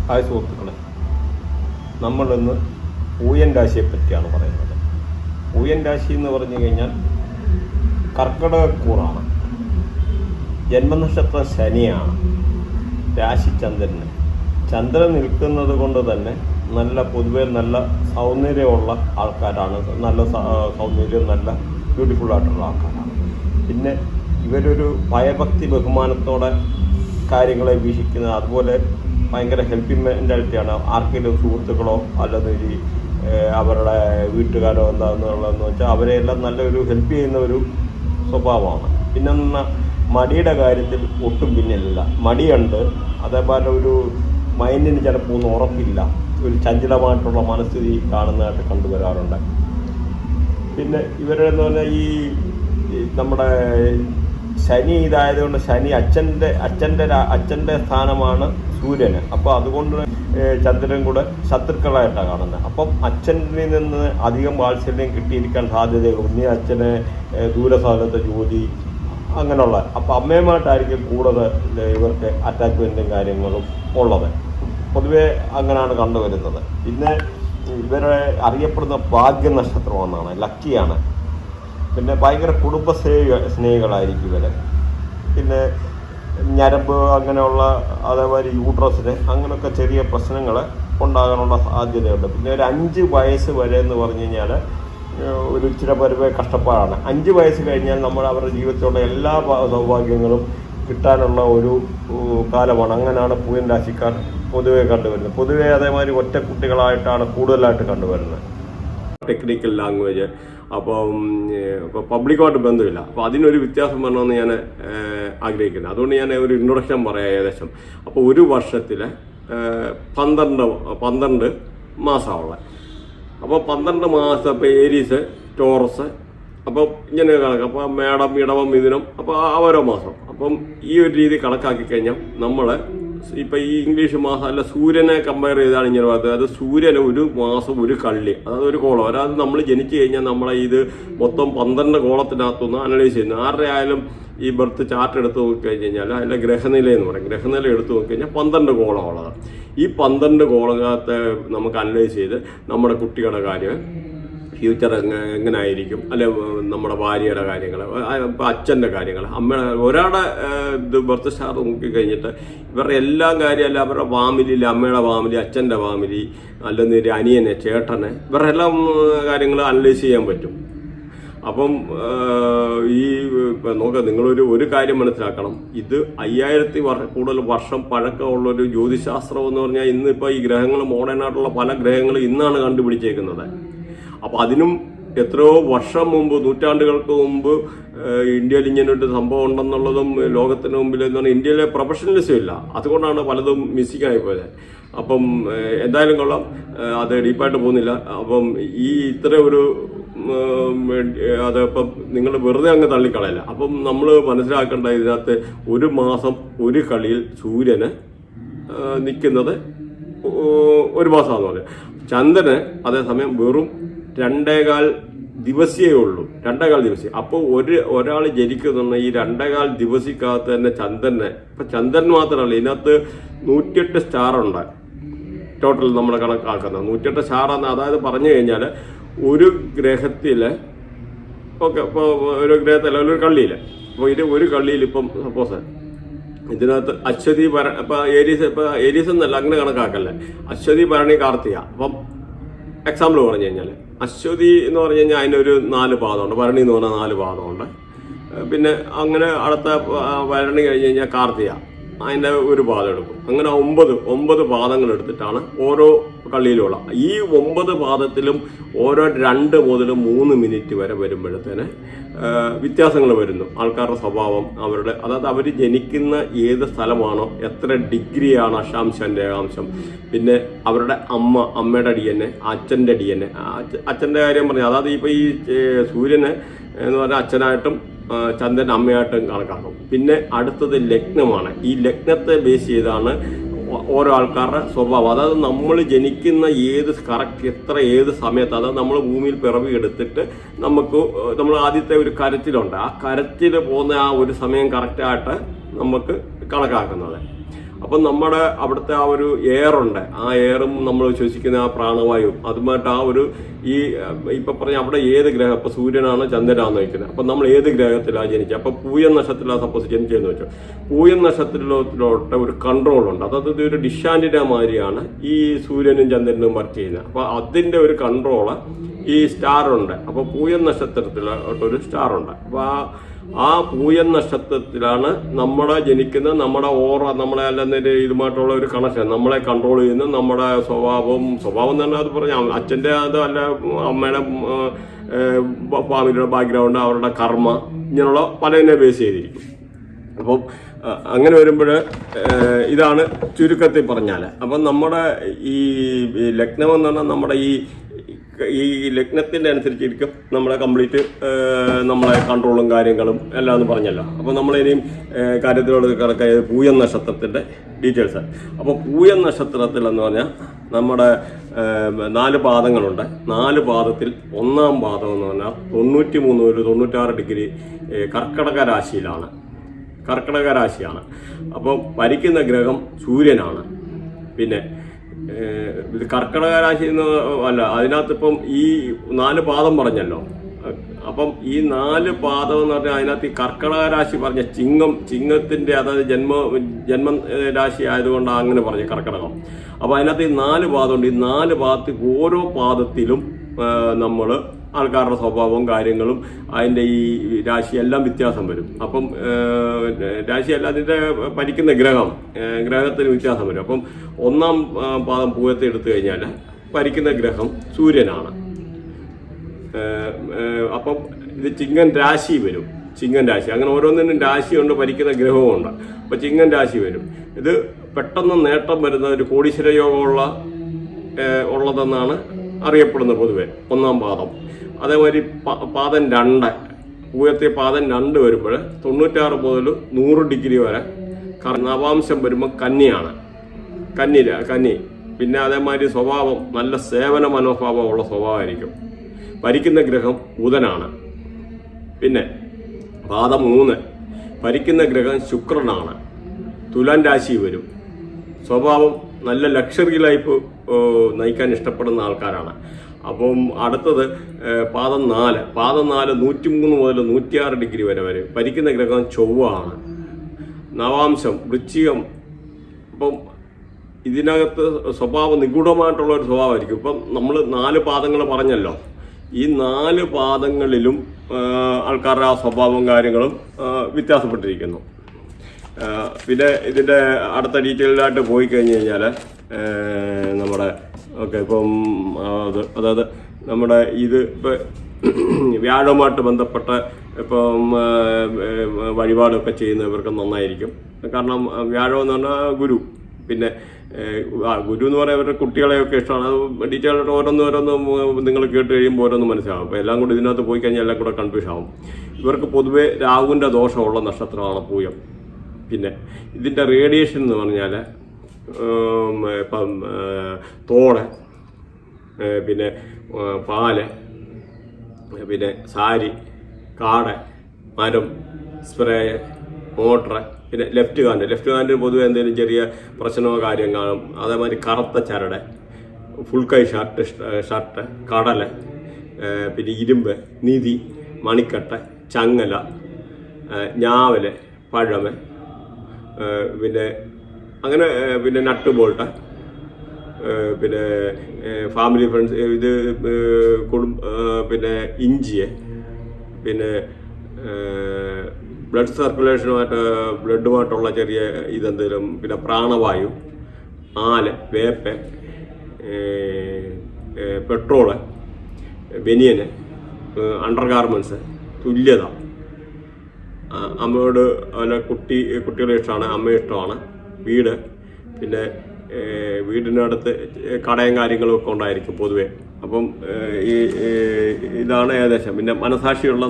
Hi സുഹൃത്തുക്കളെ, നമ്മളിന്ന് പൂയൻ രാശിയെ പറ്റിയാണ് പറയുന്നത്. പൂയൻ രാശി എന്ന് പറഞ്ഞു കഴിഞ്ഞാൽ കർക്കിടകക്കൂറാണ്, ജന്മനക്ഷത്രം ശനിയാണ്, രാശി ചന്ദ്രന്. ചന്ദ്രൻ നിൽക്കുന്നത് കൊണ്ട് തന്നെ പൊതുവെ നല്ല സൗന്ദര്യമുള്ള ആൾക്കാരാണ്, നല്ല സൗന്ദര്യം, നല്ല ബ്യൂട്ടിഫുൾ ആയിട്ടുള്ള ആൾക്കാരാണ്. പിന്നെ ഇവരൊരു ഭയഭക്തി ബഹുമാനത്തോടെ കാര്യങ്ങളെ വീക്ഷിക്കുന്നത്, അതുപോലെ ഭയങ്കര ഹെൽപ്പിംഗ് മെൻറ്റാലിറ്റിയാണ്. ആർക്കെങ്കിലും സുഹൃത്തുക്കളോ അല്ലെങ്കിൽ അവരുടെ വീട്ടുകാരോ എന്താണെന്നുള്ളതെന്ന് വെച്ചാൽ അവരെയെല്ലാം നല്ലൊരു ഹെൽപ്പ് ചെയ്യുന്ന ഒരു സ്വഭാവമാണ്. പിന്നെ മടിയുടെ കാര്യത്തിൽ ഒട്ടും പിന്നില്ല, മടിയുണ്ട്. അതേപോലെ ഒരു മൈൻഡിന് ചിലപ്പോൾ ഒന്നും ഉറപ്പില്ല, ഒരു ചഞ്ചലമായിട്ടുള്ള മനസ്ഥിതി കാണുന്നതായിട്ട് കണ്ടുവരാറുണ്ട്. പിന്നെ ഇവരെന്ന് പറഞ്ഞാൽ ഈ നമ്മുടെ ശനി ഇതായതുകൊണ്ട് ശനി അച്ഛൻ്റെ സ്ഥാനമാണ് സൂര്യന്. അപ്പോൾ അതുകൊണ്ട് ചന്ദ്രൻ കൂടെ ശത്രുക്കളായിട്ടാണ് കാണുന്നത്. അപ്പം അച്ഛനിൽ നിന്ന് അധികം വാത്സല്യം കിട്ടിയിരിക്കാൻ സാധ്യതയുള്ളൂ. ഇനി അച്ഛന് ദൂരസ്ഥലത്തെ ജോലി അങ്ങനെയുള്ള, അപ്പം അമ്മയുമായിട്ടായിരിക്കും കൂടുതൽ ഇവർക്ക് അറ്റാച്ച്മെൻറ്റും കാര്യങ്ങളും ഉള്ളത്. പൊതുവെ അങ്ങനെയാണ് കണ്ടുവരുന്നത്. പിന്നെ ഇവരെ അറിയപ്പെടുന്ന ഭാഗ്യ നക്ഷത്രമെന്നാണ്, ലക്കിയാണ്. പിന്നെ ഭയങ്കര കുടുംബ സ്നേഹികളായിരിക്കും ഇവർ. പിന്നെ ഞരമ്പ് അങ്ങനെയുള്ള, അതേമാതിരി യൂട്രസിന് അങ്ങനെയൊക്കെ ചെറിയ പ്രശ്നങ്ങൾ ഉണ്ടാകാനുള്ള സാധ്യതയുണ്ട്. പിന്നെ ഒരു 5 വയസ്സ് വരെ എന്ന് പറഞ്ഞു കഴിഞ്ഞാൽ ഒരു ഇച്ചിരി പരുവേ കഷ്ടപ്പാടാണ്. 5 വയസ്സ് കഴിഞ്ഞാൽ നമ്മൾ അവരുടെ ജീവിതത്തിലുള്ള എല്ലാ സൗഭാഗ്യങ്ങളും കിട്ടാനുള്ള ഒരു കാലമാണ്. അങ്ങനെയാണ് പൂയൻ രാശിക്കാർ പൊതുവെ കണ്ടുവരുന്നത്. പൊതുവെ അതേമാതിരി ഒറ്റ കുട്ടികളായിട്ടാണ് കൂടുതലായിട്ട് കണ്ടുവരുന്നത്. ടെക്നിക്കൽ ലാംഗ്വേജ്, അപ്പം പബ്ലിക്കുമായിട്ട് ബന്ധമില്ല. അപ്പോൾ അതിനൊരു വ്യത്യാസം വരണമെന്ന് ഞാൻ ആഗ്രഹിക്കുന്നത്. അതുകൊണ്ട് ഞാൻ ഒരു ഇൻട്രൊഡക്ഷൻ പറയാം ഏകദേശം. അപ്പോൾ ഒരു വർഷത്തിൽ 12 മാസമുള്ള, അപ്പോൾ 12 മാസം ഇപ്പോൾ ഏരീസ്, ടോറസ്, അപ്പോൾ ഇങ്ങനെ കണക്ക്. അപ്പോൾ മേടം, ഇടവം, മിഥുനം, അപ്പോൾ ഓരോ മാസം. അപ്പം ഈ ഒരു രീതി കണക്കാക്കി കഴിഞ്ഞാൽ നമ്മൾ ഇപ്പം ഈ ഇംഗ്ലീഷ് മാസം അല്ല, സൂര്യനെ കമ്പയർ ചെയ്താണ് ഇങ്ങനെ പറയുന്നത്. അത് സൂര്യന് ഒരു മാസം ഒരു കള്ളി, അതായത് ഒരു കോളം. അതായത് നമ്മൾ ജനിച്ചു കഴിഞ്ഞാൽ നമ്മളെ ഇത് മൊത്തം 12 കോളത്തിനകത്തുനിന്ന് അനലൈസ് ചെയ്യുന്നു. ആരുടെ ആയാലും ഈ ബർത്ത് ചാർട്ട് എടുത്ത് നോക്കിക്കഴിഞ്ഞ് കഴിഞ്ഞാൽ അതിൻ്റെ ഗ്രഹനില എന്ന് പറയും. ഗ്രഹനില എടുത്ത് നോക്കിക്കഴിഞ്ഞാൽ 12 കോളമുള്ളത്. ഈ 12 കോളത്തെ നമുക്ക് അനലൈസ് ചെയ്ത് നമ്മുടെ കുട്ടികളുടെ കാര്യം, ഫ്യൂച്ചർ എങ്ങനെ ആയിരിക്കും, അല്ലെ നമ്മുടെ ഭാര്യയുടെ കാര്യങ്ങൾ, ഇപ്പം അച്ഛൻ്റെ കാര്യങ്ങൾ, അമ്മയുടെ ഒരാളുടെ ഇത് ബർത്ത് സ്റ്റാർ നോക്കിക്കഴിഞ്ഞിട്ട് ഇവരുടെ എല്ലാ കാര്യം, അല്ല അവരുടെ ഫാമിലിയിൽ അമ്മയുടെ ഫാമിലി, അച്ഛൻ്റെ ഫാമിലി, അല്ലെങ്കിൽ അനിയനെ, ചേട്ടനെ, ഇവരുടെ എല്ലാം കാര്യങ്ങൾ അനലൈസ് ചെയ്യാൻ പറ്റും. അപ്പം ഈ നോക്കാം, നിങ്ങളൊരു കാര്യം മനസ്സിലാക്കണം. ഇത് 5000 കൂടുതൽ വർഷം പഴക്കമുള്ളൊരു ജ്യോതിശാസ്ത്രം എന്ന് പറഞ്ഞാൽ ഇന്നിപ്പോൾ ഈ ഗ്രഹങ്ങൾ, മോഡേൺ ആയിട്ടുള്ള പല ഗ്രഹങ്ങളും ഇന്നാണ് കണ്ടുപിടിച്ചേക്കുന്നത്. അപ്പോൾ അതിനും എത്രയോ വർഷം മുമ്പ്, നൂറ്റാണ്ടുകൾക്ക് മുമ്പ് ഇന്ത്യയിൽ ഇങ്ങനൊരു സംഭവം ഉണ്ടെന്നുള്ളതും ലോകത്തിന് മുമ്പിൽ എന്ന് പറഞ്ഞാൽ ഇന്ത്യയിലെ പ്രൊഫഷണലിസം ഇല്ല. അതുകൊണ്ടാണ് പലതും മിസ്സിംഗ് ആയിപ്പോയത്. അപ്പം എന്തായാലും കൊള്ളാം, അത് ഡീപ്പായിട്ട് പോകുന്നില്ല. അപ്പം ഈ ഇത്ര ഒരു അതപ്പം നിങ്ങൾ വെറുതെ അങ്ങ് തള്ളിക്കളയില്ല. അപ്പം നമ്മൾ മനസ്സിലാക്കേണ്ട, ഇതിനകത്ത് ഒരു മാസം ഒരു കളിയിൽ സൂര്യന് നിൽക്കുന്നത് 1 മാസമാണെന്ന് പറയാം. ചന്ദ്രന് അതേസമയം വെറും 2.25 ദിവസമേ ഉള്ളൂ. 2.25 ദിവസം. അപ്പോൾ ഒരാൾ ജനിക്കുന്ന ഈ 2.25 ദിവസക്കകത്ത് തന്നെ ചന്ദ്രനെ, ഇപ്പം ചന്ദ്രൻ മാത്രമല്ല, ഇതിനകത്ത് 108 സ്റ്റാറുണ്ട് ടോട്ടൽ നമ്മൾ കണക്കാക്കുന്നത്. 108 സ്റ്റാറാണ്. അതായത് പറഞ്ഞു കഴിഞ്ഞാൽ ഒരു ഗ്രഹത്തിൽ, ഓക്കെ, ഇപ്പോൾ ഒരു ഗ്രഹത്തിൽ ഒരു കള്ളിയിൽ, അപ്പോൾ ഇത് ഒരു കള്ളിയിൽ ഇപ്പം സപ്പോസ് ഇതിനകത്ത് അശ്വതി ഇപ്പം ഏരീസ് എന്നല്ല, അങ്ങനെ കണക്കാക്കല്ലേ, അശ്വതി, ഭരണി, കാർത്തിക. അപ്പം എക്സാമ്പിൾ പറഞ്ഞു കഴിഞ്ഞാൽ അശ്വതി എന്ന് പറഞ്ഞു കഴിഞ്ഞാൽ അതിനൊരു 4 പാദമുണ്ട്, ഭരണി എന്ന് പറഞ്ഞാൽ 4 പാദമുണ്ട്. പിന്നെ അങ്ങനെ അടുത്ത ഭരണി കഴിഞ്ഞ് കഴിഞ്ഞാൽ കാർത്തിക, അതിൻ്റെ ഒരു പാദം എടുക്കും. അങ്ങനെ 9 പാദങ്ങൾ എടുത്തിട്ടാണ് ഓരോ കളിയിലുള്ള. ഈ 9 പാദത്തിലും ഓരോ 2 മുതൽ 3 മിനിറ്റ് വരെ വരുമ്പോഴത്തേന് വ്യത്യാസങ്ങൾ വരുന്നു. ആൾക്കാരുടെ സ്വഭാവം, അവരുടെ, അതായത് അവർ ജനിക്കുന്ന ഏത് സ്ഥലമാണോ, എത്ര ഡിഗ്രിയാണ് അക്ഷാംശം, രേഖാംശം, പിന്നെ അവരുടെ അമ്മയുടെ DNA, അച്ഛൻ്റെ DNA. അച്ഛൻ്റെ കാര്യം പറഞ്ഞു, അതായത് ഇപ്പോൾ ഈ സൂര്യന് എന്ന് പറഞ്ഞാൽ അച്ഛനായിട്ടും ചന്ദ്രൻ അമ്മയായിട്ടും കണക്കാക്കും. പിന്നെ അടുത്തത് ലഗ്നമാണ്. ഈ ലഗ്നത്തെ ബേസ് ചെയ്താണ് ഓരോ ആൾക്കാരുടെ സ്വഭാവം. അതായത് നമ്മൾ ജനിക്കുന്ന ഏത് സമയത്ത്, അതായത് നമ്മൾ ഭൂമിയിൽ പിറവി എടുത്തിട്ട് നമ്മൾ ആദ്യത്തെ ഒരു കരച്ചിലുണ്ട്, ആ കരച്ചിൽ പോകുന്ന ആ ഒരു സമയം കറക്റ്റായിട്ട് നമുക്ക് കണക്കാക്കുന്നത്. അപ്പം നമ്മുടെ അവിടുത്തെ ആ ഒരു എയറുണ്ട്, ആ എയറും നമ്മൾ ശ്വസിക്കുന്ന ആ പ്രാണവായു അതുമായിട്ട് ആ ഒരു ഈ ഇപ്പൊ പറഞ്ഞ അവിടെ ഏത് ഗ്രഹം, ഇപ്പൊ സൂര്യനാണോ ചന്ദ്രനാണോ നിൽക്കുന്നത്, അപ്പൊ നമ്മൾ ഏത് ഗ്രഹത്തിലാണ് ജനിച്ചത്. അപ്പൊ പൂയം നക്ഷത്രത്തിലാണ് സപ്പോസ് ജനിച്ചതെന്ന് വെച്ചോ, പൂയം നക്ഷത്രത്തിലോട്ട് ഒരു കൺട്രോൾ ഉണ്ട്. അതായത് ഒരു ഡിഷാൻറ്റിന്റെ മാതിരിയാണ് ഈ സൂര്യനും ചന്ദ്രനും വർക്ക് ചെയ്യുന്നത്. അപ്പൊ അതിന്റെ ഒരു കൺട്രോള് ഈ സ്റ്റാർ ഉണ്ട്. അപ്പൊ പൂയം നക്ഷത്രത്തിലോട്ടൊരു സ്റ്റാർ ഉണ്ട്. അപ്പൊ ആ പൂയം നക്ഷത്രത്തിലാണ് നമ്മുടെ ജനിക്കുന്ന നമ്മുടെ ഓറ, നമ്മളെ അല്ലെങ്കിൽ ഇതുമായിട്ടുള്ള ഒരു കണക്ഷൻ, നമ്മളെ കൺട്രോൾ ചെയ്യുന്ന നമ്മുടെ സ്വഭാവം തന്നെ അത് പറഞ്ഞ അച്ഛൻ്റെ അത് അല്ല അമ്മയുടെ ഫാമിലിയുടെ ബാക്ക്ഗ്രൗണ്ട്, അവരുടെ കർമ്മ, ഇങ്ങനെയുള്ള പലതിനെ ബേസ് ചെയ്തിരിക്കും. അപ്പം അങ്ങനെ വരുമ്പോൾ ഇതാണ് ചുരുക്കത്തിൽ പറഞ്ഞാൽ. അപ്പം നമ്മുടെ ഈ ലഗ്നം എന്ന് പറഞ്ഞാൽ നമ്മുടെ ഈ ലഗ്നത്തിൻ്റെ അനുസരിച്ചിരിക്കും നമ്മളെ കംപ്ലീറ്റ് നമ്മളെ കൺട്രോളും കാര്യങ്ങളും എല്ലാം എന്ന് പറഞ്ഞല്ലോ. അപ്പോൾ നമ്മളിനിയും കാര്യത്തിലോട് കിടക്കുക പൂയം നക്ഷത്രത്തിൻ്റെ ഡീറ്റെയിൽസ്. അപ്പോൾ പൂയം നക്ഷത്രത്തിൽ എന്ന് പറഞ്ഞാൽ നമ്മുടെ 4 പാദങ്ങളുണ്ട്. 4 പാദത്തിൽ 1-ാം പാദം എന്ന് പറഞ്ഞാൽ 93 ഒരു 96 ഡിഗ്രി കർക്കടക രാശിയാണ്. അപ്പോൾ ഭരിക്കുന്ന ഗ്രഹം സൂര്യനാണ്. പിന്നെ ഇത് കർക്കടക രാശി എന്ന് അല്ല, അതിനകത്ത് ഇപ്പം ഈ 4 പാദം പറഞ്ഞല്ലോ. അപ്പം ഈ 4 പാദം എന്ന് പറഞ്ഞാൽ അതിനകത്ത് ഈ കർക്കടക രാശി പറഞ്ഞ ചിങ്ങത്തിന്റെ അതായത് ജന്മ രാശി ആയതുകൊണ്ടാണ് അങ്ങനെ പറഞ്ഞ കർക്കടകം. അപ്പൊ അതിനകത്ത് ഈ 4 പാദമുണ്ട്. ഈ 4 പാദത്തിൽ ഓരോ പാദത്തിലും നമ്മൾ ആൾക്കാരുടെ സ്വഭാവവും കാര്യങ്ങളും അതിൻ്റെ ഈ രാശിയെല്ലാം വ്യത്യാസം വരും. അപ്പം രാശിയല്ല, അതിൻ്റെ ഭരിക്കുന്ന ഗ്രഹത്തിന് വ്യത്യാസം വരും. അപ്പം 1-ാം പാദം പൂയത്തെ എടുത്തു കഴിഞ്ഞാൽ ഭരിക്കുന്ന ഗ്രഹം സൂര്യനാണ്. അപ്പം ഇത് ചിങ്ങൻ രാശി വരും. അങ്ങനെ ഓരോന്നിനും രാശിയുണ്ട്, ഭരിക്കുന്ന ഗ്രഹവുമുണ്ട്. അപ്പം ചിങ്ങൻ രാശി വരും. ഇത് പെട്ടെന്ന് നേട്ടം വരുന്ന ഒരു കോടീശ്വര യോഗമുള്ള ഉള്ളതെന്നാണ് അറിയപ്പെടുന്നത് പൊതുവെ 1-ാം പാദം. അതേമാതിരി പാദം 2, പൂയത്തെ പാദം 2 വരുമ്പോൾ 96 മുതൽ 100 ഡിഗ്രി വരെ നവാംശം വരുമ്പോൾ കന്നി. പിന്നെ അതേമാതിരി സ്വഭാവം നല്ല സേവന മനോഭാവമുള്ള സ്വഭാവമായിരിക്കും. ഭരിക്കുന്ന ഗ്രഹം ബുധനാണ്. പിന്നെ പാദം 3 ഭരിക്കുന്ന ഗ്രഹം ശുക്രനാണ്. തുലാൻ രാശി വരും. സ്വഭാവം നല്ല ലക്ഷറി ലൈഫ് നയിക്കാൻ ഇഷ്ടപ്പെടുന്ന ആൾക്കാരാണ്. അപ്പം അടുത്തത് പാദം 4 103 മുതൽ 106 ഡിഗ്രി വരെ ഭരിക്കുന്ന ഗ്രഹം ചൊവ്വയാണ്. നവാംശം വൃശ്ചികം. അപ്പം ഇതിനകത്ത് സ്വഭാവം നിഗൂഢമായിട്ടുള്ള ഒരു സ്വഭാവമായിരിക്കും. ഇപ്പം നമ്മൾ 4 പാദങ്ങൾ പറഞ്ഞല്ലോ. ഈ 4 പാദങ്ങളിലും ആൾക്കാരുടെ ആ സ്വഭാവവും കാര്യങ്ങളും വ്യത്യാസപ്പെട്ടിരിക്കുന്നു. പിന്നെ ഇതിൻ്റെ അടുത്ത ഡീറ്റെയിലായിട്ട് പോയി കഴിഞ്ഞ് കഴിഞ്ഞാൽ നമ്മുടെ ഇപ്പം അതായത് നമ്മുടെ ഇത് ഇപ്പം വ്യാഴവുമായിട്ട് ബന്ധപ്പെട്ട ഇപ്പം വഴിപാടൊക്കെ ചെയ്യുന്നവർക്ക് നന്നായിരിക്കും. കാരണം വ്യാഴം എന്ന് പറഞ്ഞാൽ ഗുരു. പിന്നെ ഗുരു എന്ന് പറയുന്ന അവരുടെ കുട്ടികളെയൊക്കെ ഇഷ്ടമാണ്. അത് ഡീറ്റെയിലായിട്ട് ഓരോന്നും നിങ്ങൾ കേട്ട് കഴിയുമ്പോൾ ഓരോന്നും മനസ്സിലാവും. അപ്പോൾ എല്ലാം കൂടി ഇതിനകത്ത് പോയി കഴിഞ്ഞാൽ എല്ലാം കൂടെ കൺഫ്യൂഷൻ ആവും. ഇവർക്ക് പൊതുവെ രാഹുവിൻ്റെ ദോഷമുള്ള നക്ഷത്രമാണ് പൂയം. പിന്നെ ഇതിൻ്റെ റേഡിയേഷൻ എന്ന് പറഞ്ഞാൽ ഇപ്പം തോട്, പിന്നെ പാല്, പിന്നെ സാരി, കാട്, മരം, സ്പ്രേ, മോട്ടർ, പിന്നെ ലെഫ്റ്റ് ഹാൻഡ് പൊതുവെ എന്തെങ്കിലും ചെറിയ പ്രശ്നമോ കാര്യം കാണും. അതേമാതിരി കറുത്ത ചരട്, ഫുൾ കൈ ഷർട്ട്, കടല്, പിന്നെ ഇരുമ്പ്, നിധി, മണിക്കട്ട്, ചങ്ങല, ഞാവല്, പഴമ, പിന്നെ അങ്ങനെ പിന്നെ നട്ട് ബോൾട്ട്, പിന്നെ ഫാമിലി ഫ്രണ്ട്സ്, ഇത് പിന്നെ ഇഞ്ചിയെ, പിന്നെ ബ്ലഡ് ബ്ലഡുമായിട്ടുള്ള ചെറിയ ഇതെന്തെങ്കിലും, പിന്നെ പ്രാണവായു, ആല്, വേപ്പ്, പെട്രോള്, ബനിയന്, അണ്ടർ ഗാർമെൻറ്റ്സ്, തുല്യത. അമ്മയോട് അല്ല കുട്ടികളെ ഇഷ്ടമാണ്, അമ്മയെ ഇഷ്ടമാണ്. വീട്, പിന്നെ വീടിനടുത്ത് കടയും കാര്യങ്ങളും ഒക്കെ ഉണ്ടായിരിക്കും പൊതുവെ. അപ്പം ഇതാണ് ഏകദേശം. പിന്നെ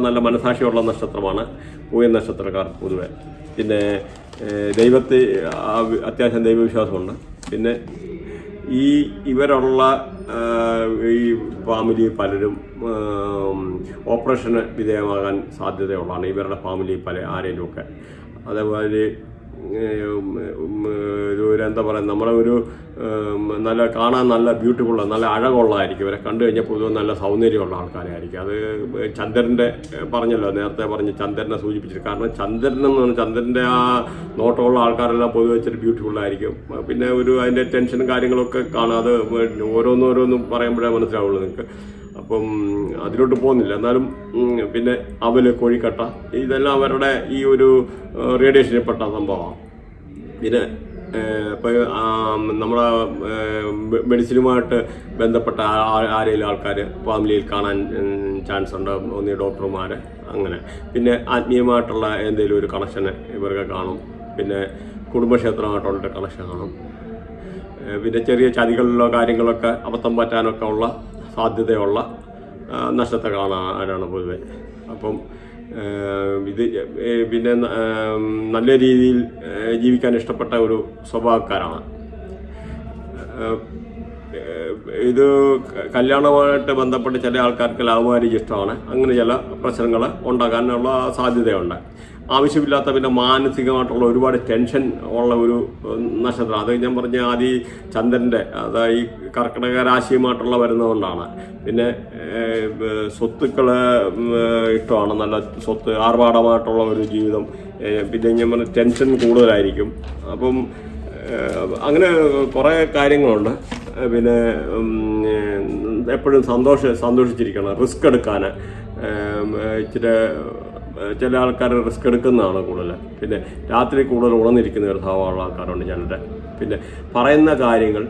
നല്ല മനസാക്ഷിയുള്ള നക്ഷത്രമാണ് പൂയം നക്ഷത്രക്കാർ പൊതുവെ. പിന്നെ ദൈവത്തെ അത്യാവശ്യം ദൈവവിശ്വാസമുണ്ട്. പിന്നെ ഇവരുള്ള ഈ ഫാമിലി പലരും ഓപ്പറേഷന് വിധേയമാകാൻ സാധ്യതയുള്ളതാണ്. ഇവരുടെ ഫാമിലി ആരെങ്കിലുമൊക്കെ. അതേപോലെ എന്താ പറയുക, നമ്മളെ ഒരു നല്ല കാണാൻ നല്ല ബ്യൂട്ടിഫുള്ള നല്ല അഴകുള്ളതായിരിക്കും. ഇവരെ കണ്ടു കഴിഞ്ഞാൽ പൊതുവെ നല്ല സൗന്ദര്യമുള്ള ആൾക്കാരായിരിക്കും. അത് ചന്ദ്രൻ്റെ പറഞ്ഞല്ലോ, നേരത്തെ പറഞ്ഞ് ചന്ദ്രനെ സൂചിപ്പിച്ചിട്ട്. കാരണം ചന്ദ്രൻ എന്ന് പറഞ്ഞാൽ ചന്ദ്രൻ്റെ ആ നോട്ടമുള്ള ആൾക്കാരെല്ലാം പൊതുവെ വെച്ചിട്ട് ബ്യൂട്ടിഫുള്ളായിരിക്കും. പിന്നെ ഒരു അതിൻ്റെ ടെൻഷനും കാര്യങ്ങളൊക്കെ കാണാതെ ഓരോന്നോരോന്നും പറയുമ്പോഴേ മനസ്സിലാവുള്ളൂ നിങ്ങൾക്ക്. അപ്പം അതിലോട്ട് പോകുന്നില്ല. എന്നാലും പിന്നെ അവല്, കോഴിക്കട്ട, ഇതെല്ലാം അവരുടെ ഈ ഒരു റേഡിയേഷനിൽ പെട്ട സംഭവമാണ്. പിന്നെ ഇപ്പോൾ നമ്മളെ മെഡിസിനുമായിട്ട് ബന്ധപ്പെട്ട ആരെങ്കിലും ആൾക്കാർ ഫാമിലിയിൽ കാണാൻ ചാൻസ് ഉണ്ട്, ഒന്നീ ഡോക്ടർമാർ അങ്ങനെ. പിന്നെ ആത്മീയമായിട്ടുള്ള എന്തെങ്കിലും ഒരു കണക്ഷന് ഇവർക്ക് കാണും. പിന്നെ കുടുംബക്ഷേത്രമായിട്ടുള്ള കണക്ഷൻ കാണും. പിന്നെ ചെറിയ ചതികളിലോ കാര്യങ്ങളൊക്കെ അബദ്ധം പറ്റാനൊക്കെ ഉള്ള സാധ്യതയുള്ള നക്ഷത്ര കാണാനാണ് പൊതുവെ. അപ്പം ഇത് പിന്നെ നല്ല രീതിയിൽ ജീവിക്കാൻ ഇഷ്ടപ്പെട്ട ഒരു സ്വഭാവക്കാരാണ്. ഇത് കല്യാണവുമായിട്ട് ബന്ധപ്പെട്ട് ചില ആൾക്കാർക്ക് ലവ് മാരേജ് ഇഷ്ടമാണ്. അങ്ങനെ ചില പ്രശ്നങ്ങൾ ഉണ്ടാകാനുള്ള സാധ്യതയുണ്ട്. ആവശ്യമില്ലാത്ത പിന്നെ മാനസികമായിട്ടുള്ള ഒരുപാട് ടെൻഷൻ ഉള്ള ഒരു നക്ഷത്രം. അത് ഞാൻ പറഞ്ഞ ആദ്യം ചന്ദ്രൻ്റെ, അതായത് ഈ കർക്കിടക രാശിയുമായിട്ടുള്ള വരുന്നതുകൊണ്ടാണ്. പിന്നെ സ്വത്തുക്കൾ ഇഷ്ടമാണ്, നല്ല സ്വത്ത്, ആർഭാടമായിട്ടുള്ള ഒരു ജീവിതം. പിന്നെ ഞാൻ പറഞ്ഞ ടെൻഷൻ കൂടുതലായിരിക്കും. അപ്പം അങ്ങനെ കുറേ കാര്യങ്ങളുണ്ട്. പിന്നെ എപ്പോഴും സന്തോഷിച്ചിരിക്കണം, റിസ്ക് എടുക്കാൻ ഇച്ചിരി ചില ആൾക്കാർ റിസ്ക് എടുക്കുന്നതാണ് കൂടുതൽ. പിന്നെ രാത്രി കൂടുതൽ ഉണർന്നിരിക്കുന്ന ഒരു സ്വഭാവമുള്ള ആൾക്കാരുണ്ട് ചിലരുടെ. പിന്നെ പറയുന്ന കാര്യങ്ങൾ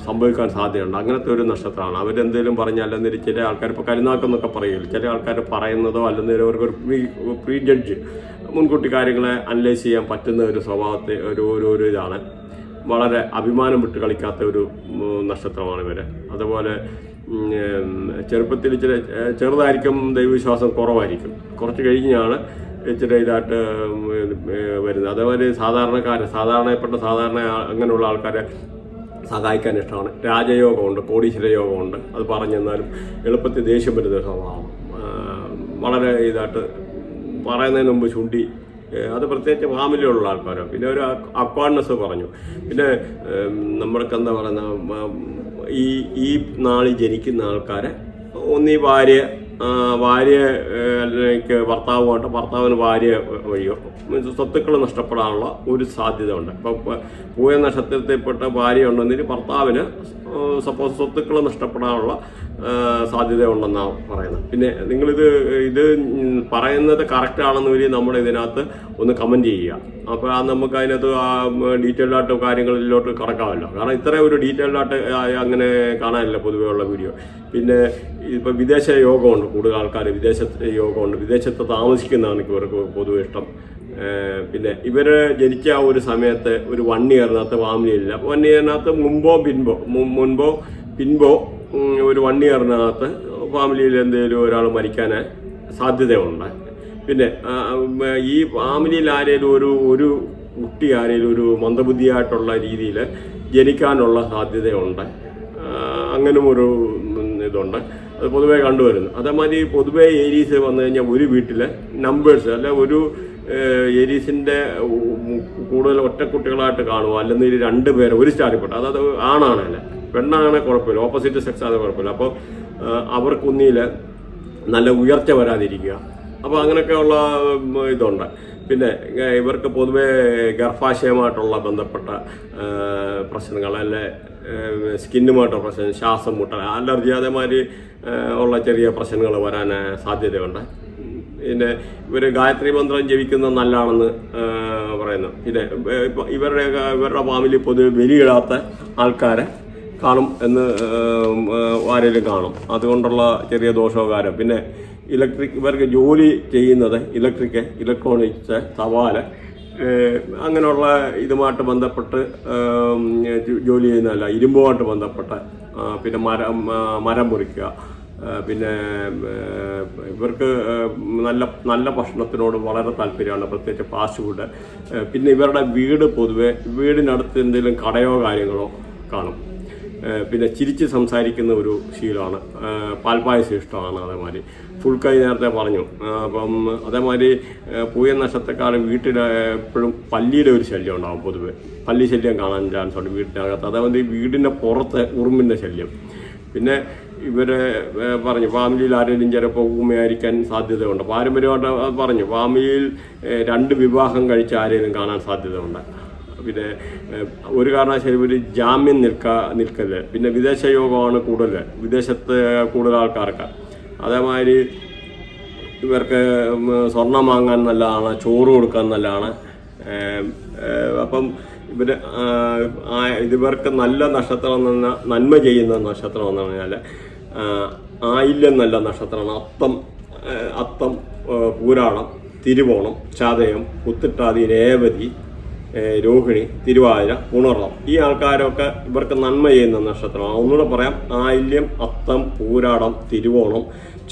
സംഭവിക്കാൻ സാധ്യതയുണ്ട്. അങ്ങനത്തെ ഒരു നക്ഷത്രമാണ്. അവരെന്തെങ്കിലും പറഞ്ഞാൽ അല്ലെങ്കിൽ ചില ആൾക്കാർ ഇപ്പോൾ കരുനാക്കെന്നൊക്കെ പറയില്ല, ചില ആൾക്കാർ പറയുന്നതോ അല്ലെങ്കിൽ അവർക്കൊരു പ്രീ ജഡ്ജ് മുൻകൂട്ടി കാര്യങ്ങളെ അനലൈസ് ചെയ്യാൻ പറ്റുന്ന ഒരു സ്വഭാവത്തെ ഒരു ഇതാണ്. വളരെ അഭിമാനം വിട്ട് കളിക്കാത്ത ഒരു നക്ഷത്രമാണ് ഇവർ. അതുപോലെ ചെറുപ്പത്തിൽ ഇച്ചിരി ചെറുതായിരിക്കും, ദൈവവിശ്വാസം കുറവായിരിക്കും. കുറച്ച് കഴിഞ്ഞാണ് ഇച്ചിരി ഇതായിട്ട് വരുന്നത്. അതേപോലെ സാധാരണ അങ്ങനെയുള്ള ആൾക്കാരെ സഹായിക്കാൻ ഇഷ്ടമാണ്. രാജയോഗമുണ്ട്, കോടീശ്വര യോഗമുണ്ട്. അത് പറഞ്ഞെന്നാലും എളുപ്പത്തിൽ ദേഷ്യം വരുന്ന സ്വഭാവം. വളരെ ഇതായിട്ട് പറയുന്നതിന് മുമ്പ് ചുണ്ടി, അത് പ്രത്യേകിച്ച് ഫാമിലിയുള്ള ആൾക്കാരാണ്. പിന്നെ ഒരു അക്വാർഡ്നെസ് പറഞ്ഞു. പിന്നെ നമ്മൾക്ക് എന്താ പറയുന്ന ഈ നാളിൽ ജനിക്കുന്ന ആൾക്കാരെ ഒന്നീ ഭാര്യയ്ക്ക് ഭർത്താവിന് ഭാര്യ വഴിയോ സ്വത്തുക്കൾ നഷ്ടപ്പെടാനുള്ള ഒരു സാധ്യത ഉണ്ട്. ഇപ്പം പൂയ നക്ഷത്രത്തിൽപ്പെട്ട ഭാര്യ ഉണ്ടെങ്കിൽ ഭർത്താവിന് സപ്പോസ് സ്വത്തുക്കൾ നഷ്ടപ്പെടാനുള്ള സാധ്യത ഉണ്ടെന്നാണ് പറയുന്നത്. പിന്നെ ഇത് പറയുന്നത് കറക്റ്റാണെന്ന് വരി നമ്മുടെ ഇതിനകത്ത് ഒന്ന് കമൻറ്റ് ചെയ്യുക. അപ്പോൾ നമുക്ക് അതിനകത്ത് ഡീറ്റെയിൽഡായിട്ട് കാര്യങ്ങളിലോട്ട് കടക്കാമല്ലോ. കാരണം ഇത്രയും ഒരു ഡീറ്റെയിൽഡായിട്ട് അങ്ങനെ കാണാനില്ല പൊതുവേ ഉള്ള വീഡിയോ. പിന്നെ ഇപ്പോൾ വിദേശ യോഗമുണ്ട്, കൂടുതൽ ആൾക്കാർ വിദേശത്ത് യോഗമുണ്ട്. വിദേശത്ത് താമസിക്കുന്നതാണ് ഇവർക്ക് പൊതുവെ ഇഷ്ടം. പിന്നെ ഇവർ ജനിച്ച ആ ഒരു സമയത്ത് ഒരു 1 ഇയറിനകത്ത് ഫാമിലിയില്ല. 1 ഇയറിനകത്ത് മുൻപോ പിൻപോ ഒരു 1 ഇയറിനകത്ത് ഫാമിലിയിൽ എന്തെങ്കിലും ഒരാൾ മരിക്കാൻ സാധ്യതയുണ്ട്. പിന്നെ ഈ ഫാമിലിയിൽ ആരെങ്കിലും ഒരു കുട്ടി ആരെങ്കിലും ഒരു മന്ദബുദ്ധിയായിട്ടുള്ള രീതിയിൽ ജനിക്കാനുള്ള സാധ്യതയുണ്ട്. അങ്ങനും ഒരു ഇതുണ്ട്. അത് പൊതുവേ കണ്ടുവരുന്നു. അതേമാതിരി പൊതുവേ ഏരീസ് വന്നു കഴിഞ്ഞാൽ ഒരു വീട്ടിലെ നമ്പേഴ്സ് അല്ല, ഒരു ഏരീസിൻ്റെ കൂടുതൽ ഒറ്റക്കുട്ടികളായിട്ട് കാണുമോ, അല്ലെങ്കിൽ 2 പേര് ഒരു സ്റ്റാറിൽപ്പെട്ട, അതായത് ആണാണല്ലേ പെണ്ണാണെ കുഴപ്പമില്ല, ഓപ്പോസിറ്റ് സെക്സ് ആണെ കുഴപ്പമില്ല. അപ്പോൾ അവർക്കൊന്നിയിൽ നല്ല ഉയർച്ച വരാതിരിക്കുക. അപ്പോൾ അങ്ങനെയൊക്കെയുള്ള ഇതുണ്ട്. പിന്നെ ഇവർക്ക് പൊതുവെ ഗർഭാശയമായിട്ടുള്ള ബന്ധപ്പെട്ട പ്രശ്നങ്ങൾ, അല്ലെ സ്കിന്നുമായിട്ടുള്ള പ്രശ്നം, ശ്വാസം മുട്ടൽ, അലർജി, അതേമാതിരി ഉള്ള ചെറിയ പ്രശ്നങ്ങൾ വരാൻ സാധ്യതയുണ്ട്. പിന്നെ ഇവർ ഗായത്രി മന്ത്രം ജപിക്കുന്നത് നല്ലതാണെന്ന് പറയുന്നു. പിന്നെ ഇവരുടെ ഫാമിലി പൊതുവെ ബലിയിടാത്ത ആൾക്കാരെ കാണും എന്ന് ആരെങ്കിലും കാണും. അതുകൊണ്ടുള്ള ചെറിയ ദോഷോപകാരം. പിന്നെ ഇവർക്ക് ജോലി ചെയ്യുന്നത് ഇലക്ട്രോണിക്സ്, തപാല്, അങ്ങനെയുള്ള ഇതുമായിട്ട് ബന്ധപ്പെട്ട് ജോലി ചെയ്യുന്നതല്ല, ഇരുമ്പുമായിട്ട് ബന്ധപ്പെട്ട. പിന്നെ മരം മുറിക്കുക. പിന്നെ ഇവർക്ക് നല്ല ഭക്ഷണത്തിനോട് വളരെ താല്പര്യമാണ്, പ്രത്യേകിച്ച് ഫാസ്റ്റ് ഫുഡ്. പിന്നെ ഇവരുടെ പൊതുവെ വീടിനടുത്ത് എന്തെങ്കിലും കടയോ കാര്യങ്ങളോ കാണും. പിന്നെ ചിരിച്ച് സംസാരിക്കുന്ന ഒരു ശീലമാണ്. പാൽപ്പായസം ഇഷ്ടമാണ്. അതേമാതിരി പുൽക്കൈ നേരത്തെ പറഞ്ഞു. അപ്പം അതേമാതിരി പൂയ നക്ഷത്രക്കാർ വീട്ടിൽ എപ്പോഴും പല്ലിയുടെ ഒരു ശല്യം ഉണ്ടാകും. പൊതുവെ പല്ലി ശല്യം കാണാൻ ചാൻസ് ഉണ്ട് വീട്ടിനകത്ത്. അതേമാതിരി വീടിൻ്റെ പുറത്ത് ഉറുമ്പിൻ്റെ ശല്യം. പിന്നെ ഇവരെ പറഞ്ഞു ഫാമിലിയിൽ ആരെങ്കിലും ചിലപ്പോൾ ഊമയായിരിക്കാൻ സാധ്യതയുണ്ട്. പാരമ്പര്യമായിട്ട് പറഞ്ഞു ഫാമിലിയിൽ 2 വിവാഹം കഴിച്ച ആരെങ്കിലും കാണാൻ സാധ്യതയുണ്ട്. പിന്നെ ഒരു കാരണവശാലും ഒരു ജാമ്യം നിൽക്കല്. പിന്നെ വിദേശ യോഗമാണ് കൂടുതൽ, വിദേശത്ത് കൂടുതൽ ആൾക്കാർക്ക്. അതേമാതിരി ഇവർക്ക് സ്വർണം വാങ്ങാൻ നല്ലതാണ്, ചോറ് കൊടുക്കാൻ നല്ലതാണ്. അപ്പം ഇവർക്ക് നല്ല നക്ഷത്രം എന്ന നന്മ ചെയ്യുന്ന നക്ഷത്രം എന്ന് പറഞ്ഞാൽ ആയില്യം നല്ല നക്ഷത്രമാണ്. അത്തം, പൂരാടം, തിരുവോണം, ചതയം, ഉത്തിട്ടാതി, രേവതി, രോഹിണി, തിരുവാതിര, പുണർളം. ഈ ആൾക്കാരൊക്കെ ഇവർക്ക് നന്മ ചെയ്യുന്ന നക്ഷത്രമാണ്. ഒന്നുകൂടെ പറയാം, ആയില്യം, അത്തം, പൂരാടം, തിരുവോണം,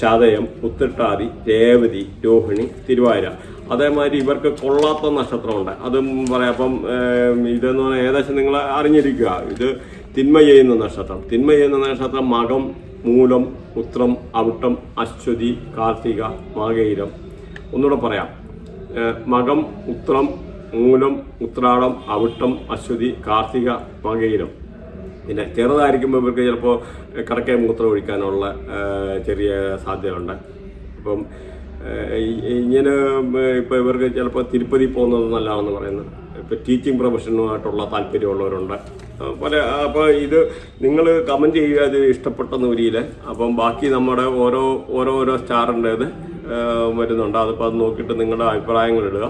ചതയം, ഉത്തിട്ടാതി, രേവതി, രോഹിണി, തിരുവാതിര. അതേമാതിരി ഇവർക്ക് കൊള്ളാത്ത നക്ഷത്രമുണ്ട്, അതും പറയാം. അപ്പം ഇതെന്ന് പറഞ്ഞാൽ ഏകദേശം നിങ്ങൾ അറിഞ്ഞിരിക്കുക. ഇത് തിന്മ ചെയ്യുന്ന നക്ഷത്രം. തിന്മ ചെയ്യുന്ന നക്ഷത്രം മകം, മൂലം, ഉത്രം, അവിട്ടം, അശ്വതി, കാർത്തിക, മാഗയിരം. ഒന്നുകൂടെ പറയാം, മകം, ഉത്രം, മൂലം, ഉത്രാടം, അവിട്ടം, അശ്വതി, കാർത്തിക, മകയിരം. പിന്നെ ചെറുതായിരിക്കുമ്പോൾ ഇവർക്ക് ചിലപ്പോൾ കടക്കെ മൂത്രം ഒഴിക്കാനുള്ള ചെറിയ സാധ്യതയുണ്ട്. അപ്പം ഇങ്ങനെ ഇപ്പോൾ ഇവർക്ക് ചിലപ്പോൾ തിരുപ്പതി പോകുന്നത് നല്ലതാണെന്ന് പറയുന്നത്. ഇപ്പോൾ ടീച്ചിങ് പ്രൊഫഷനുമായിട്ടുള്ള താല്പര്യമുള്ളവരുണ്ട് അപ്പോൾ ഇത് നിങ്ങൾ കമൻറ്റ് ചെയ്യുക ഇത് ഇഷ്ടപ്പെട്ടെന്ന് വരിയിൽ. അപ്പം ബാക്കി നമ്മുടെ ഓരോ സ്റ്റാറിൻ്റേത് വരുന്നുണ്ട്. അതിപ്പോൾ അത് നോക്കിയിട്ട് നിങ്ങളുടെ അഭിപ്രായങ്ങൾ ഇടുക.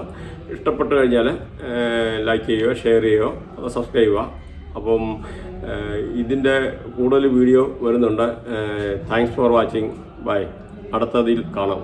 ഇഷ്ടപ്പെട്ട് കഴിഞ്ഞാൽ ലൈക്ക് ചെയ്യുക, ഷെയർ ചെയ്യുക, സബ്സ്ക്രൈബ് ചെയ്യുക. അപ്പം ഇതിൻ്റെ കൂടുതൽ വീഡിയോ വരുന്നുണ്ട്. Thanks for watching. ബൈ. അടുത്തതിൽ കാണാം.